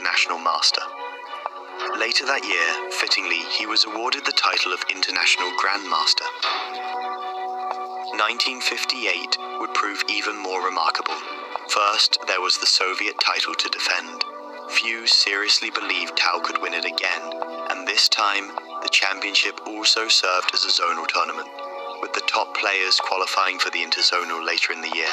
international master. Later that year, fittingly, he was awarded the title of International Grandmaster. 1958 would prove even more remarkable. First, there was the Soviet title to defend. Few seriously believed Tal could win it again, and this time, the championship also served as a zonal tournament, with the top players qualifying for the interzonal later in the year.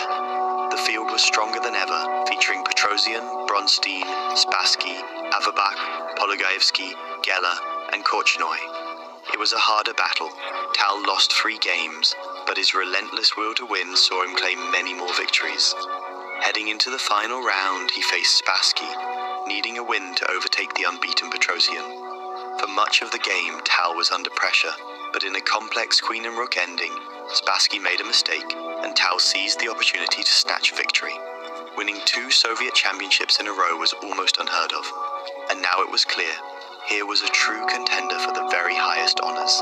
The field was stronger than ever, featuring Petrosian, Bronstein, Spassky, Averbach, Pologaevsky, Geller, and Korchnoi. It was a harder battle. Tal lost 3 games, but his relentless will to win saw him claim many more victories. Heading into the final round, he faced Spassky, needing a win to overtake the unbeaten Petrosian. For much of the game, Tal was under pressure, but in a complex queen and rook ending, Spassky made a mistake, and Tal seized the opportunity to snatch victory. Winning 2 Soviet championships in a row was almost unheard of, and now it was clear, here was a true contender for the very highest honors.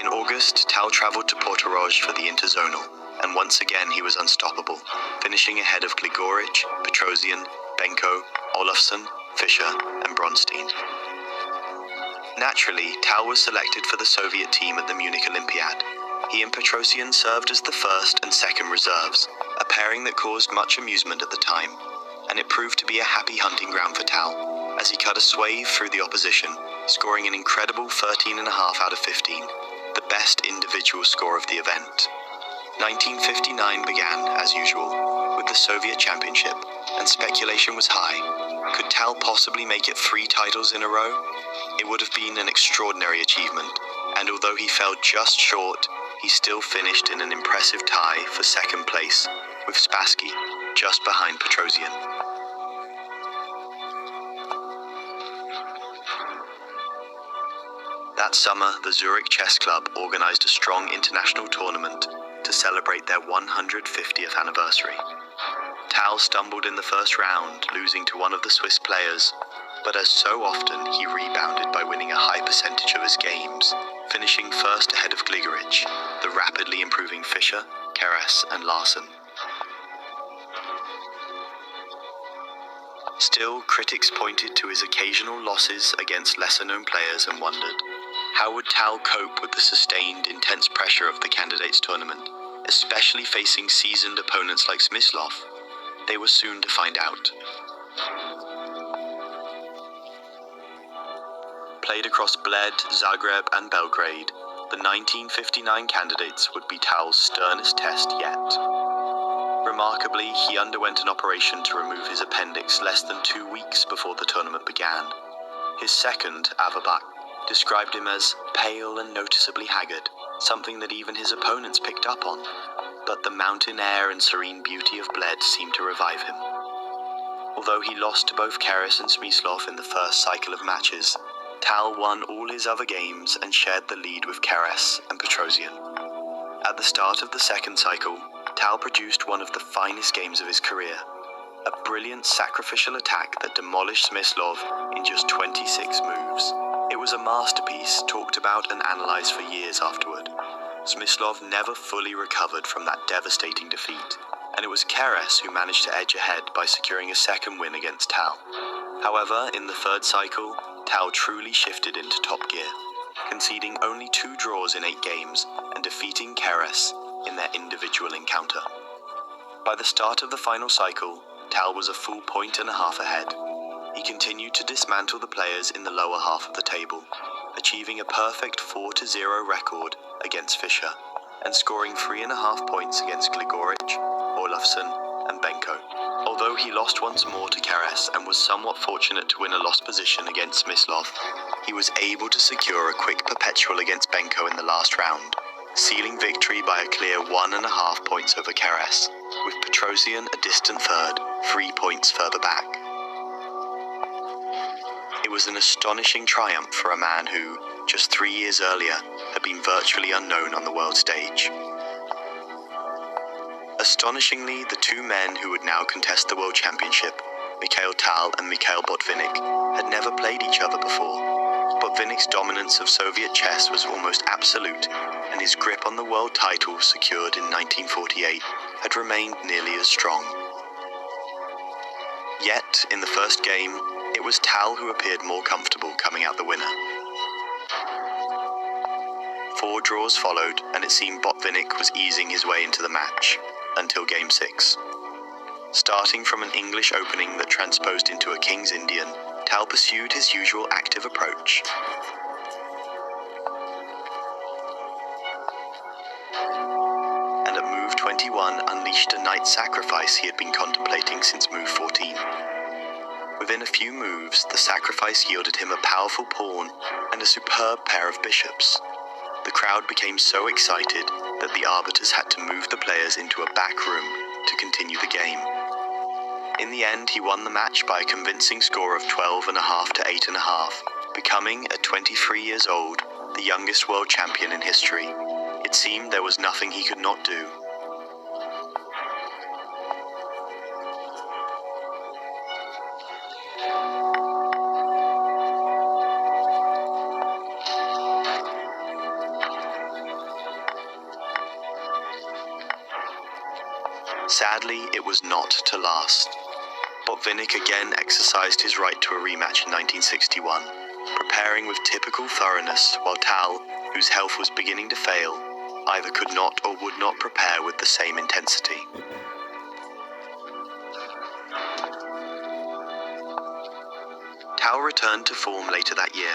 In August, Tal traveled to Portorož for the interzonal, and once again he was unstoppable, finishing ahead of Gligoric, Petrosian, Benko, Olofsson, Fischer, and Bronstein. Naturally, Tal was selected for the Soviet team at the Munich Olympiad. He and Petrosian served as the first and second reserves, a pairing that caused much amusement at the time, and it proved to be a happy hunting ground for Tal, as he cut a swathe through the opposition, scoring an incredible 13.5 out of 15, the best individual score of the event. 1959 began, as usual, with the Soviet Championship, and speculation was high. Could Tal possibly make it 3 titles in a row? It would have been an extraordinary achievement, and although he fell just short, he still finished in an impressive tie for second place, with Spassky just behind Petrosian. That summer, the Zurich Chess Club organized a strong international tournament to celebrate their 150th anniversary. Tal stumbled in the first round, losing to one of the Swiss players, but as so often, he rebounded by winning a high percentage of his games, finishing first ahead of Gligoric, the rapidly improving Fischer, Keres, and Larsen. Still, critics pointed to his occasional losses against lesser-known players and wondered, how would Tal cope with the sustained, intense pressure of the candidates tournament, especially facing seasoned opponents like Smyslov? They were soon to find out. Played across Bled, Zagreb, and Belgrade, the 1959 candidates would be Tal's sternest test yet. Remarkably, he underwent an operation to remove his appendix less than 2 weeks before the tournament began. His second, Averbach, described him as pale and noticeably haggard, something that even his opponents picked up on, but the mountain air and serene beauty of Bled seemed to revive him. Although he lost to both Keres and Smyslov in the first cycle of matches, Tal won all his other games and shared the lead with Keres and Petrosian. At the start of the second cycle, Tal produced one of the finest games of his career, a brilliant sacrificial attack that demolished Smyslov in just 26 moves. It was a masterpiece talked about and analyzed for years afterward. Smyslov never fully recovered from that devastating defeat, and it was Keres who managed to edge ahead by securing a second win against Tal. However, in the third cycle, Tal truly shifted into top gear, conceding only 2 draws in 8 games and defeating Keres in their individual encounter. By the start of the final cycle, Tal was a full 1.5 points ahead. He continued to dismantle the players in the lower half of the table, achieving a perfect 4-0 record against Fischer, and scoring 3.5 points against Gligoric, Olofsson, and Benko. Although he lost once more to Keres and was somewhat fortunate to win a lost position against Smyslov, he was able to secure a quick perpetual against Benko in the last round, sealing victory by a clear 1.5 points over Keres, with Petrosian a distant third, 3 points further back. It was an astonishing triumph for a man who, just 3 years earlier, had been virtually unknown on the world stage. Astonishingly, the 2 men who would now contest the World Championship, Mikhail Tal and Mikhail Botvinnik, had never played each other before. Botvinnik's dominance of Soviet chess was almost absolute, and his grip on the world title secured in 1948 had remained nearly as strong. Yet, in the first game, it was Tal who appeared more comfortable coming out the winner. 4 draws followed, and it seemed Botvinnik was easing his way into the match, until Game 6. Starting from an English opening that transposed into a King's Indian, Tal pursued his usual active approach. And at move 21 unleashed a knight sacrifice he had been contemplating since move 14. Within a few moves, the sacrifice yielded him a powerful pawn and a superb pair of bishops. The crowd became so excited that the arbiters had to move the players into a back room to continue the game. In the end, he won the match by a convincing score of 12.5 to 8.5, becoming, at 23 years old, the youngest world champion in history. It seemed there was nothing he could not do. Sadly, it was not to last. Botvinnik again exercised his right to a rematch in 1961, preparing with typical thoroughness, while Tal, whose health was beginning to fail, either could not or would not prepare with the same intensity. Tal returned to form later that year,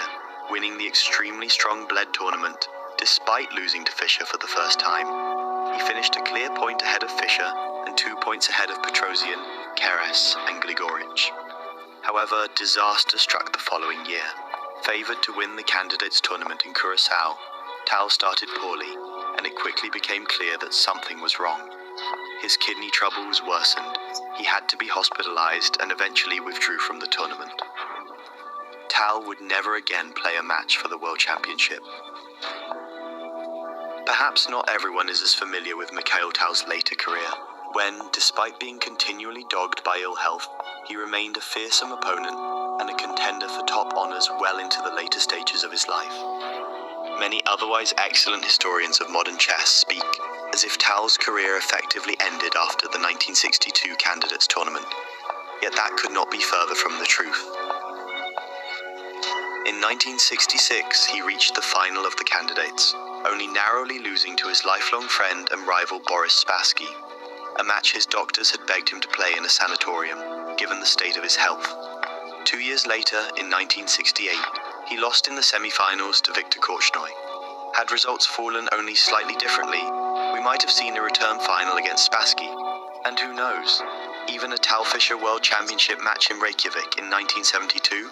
winning the extremely strong Bled tournament, despite losing to Fischer for the first time. He finished a clear point ahead of Fischer and 2 points ahead of Petrosian, Keres and Gligoric. However, disaster struck the following year. Favoured to win the candidates tournament in Curaçao, Tal started poorly, and it quickly became clear that something was wrong. His kidney troubles worsened, he had to be hospitalised and eventually withdrew from the tournament. Tal would never again play a match for the World Championship. Perhaps not everyone is as familiar with Mikhail Tal's later career, when, despite being continually dogged by ill health, he remained a fearsome opponent and a contender for top honours well into the later stages of his life. Many otherwise excellent historians of modern chess speak as if Tal's career effectively ended after the 1962 Candidates Tournament, yet that could not be further from the truth. In 1966, he reached the final of the Candidates, only narrowly losing to his lifelong friend and rival Boris Spassky, a match his doctors had begged him to play in a sanatorium, given the state of his health. 2 years later, in 1968, he lost in the semi-finals to Viktor Korchnoi. Had results fallen only slightly differently, we might have seen a return final against Spassky, and who knows, even a Tal Fischer World Championship match in Reykjavik in 1972?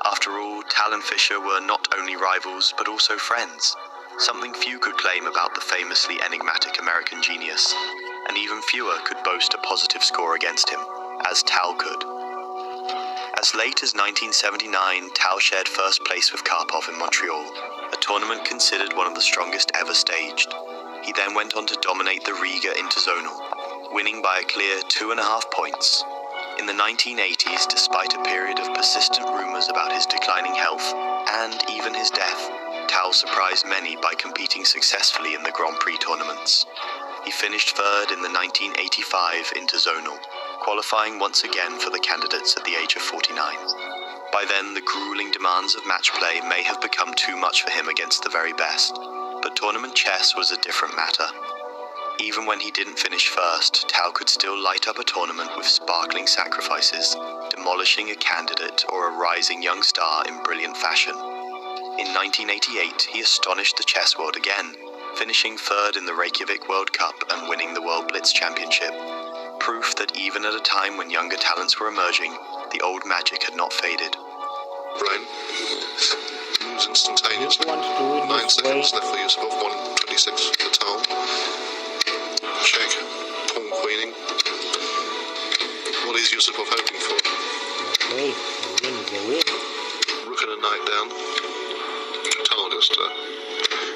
After all, Tal and Fischer were not only rivals, but also friends, something few could claim about the famously enigmatic American genius, and even fewer could boast a positive score against him, as Tal could. As late as 1979, Tal shared first place with Karpov in Montreal, a tournament considered one of the strongest ever staged. He then went on to dominate the Riga Interzonal, winning by a clear 2.5 points. In the 1980s, despite a period of persistent rumours about his declining health, and even his death, Tal surprised many by competing successfully in the Grand Prix tournaments. He finished third in the 1985 Interzonal, qualifying once again for the candidates at the age of 49. By then, the grueling demands of match play may have become too much for him against the very best, but tournament chess was a different matter. Even when he didn't finish first, Tal could still light up a tournament with sparkling sacrifices, demolishing a candidate or a rising young star in brilliant fashion. In 1988, he astonished the chess world again, finishing third in the Reykjavik World Cup and winning the World Blitz Championship. Proof that even at a time when younger talents were emerging, the old magic had not faded. Brain moves instantaneously. 9 seconds left for Yusupov. 1:26 for Tal. Check. Pawn queening. What is Yusupov hoping for? Okay, the win is a win. Rook and a knight down. Tal just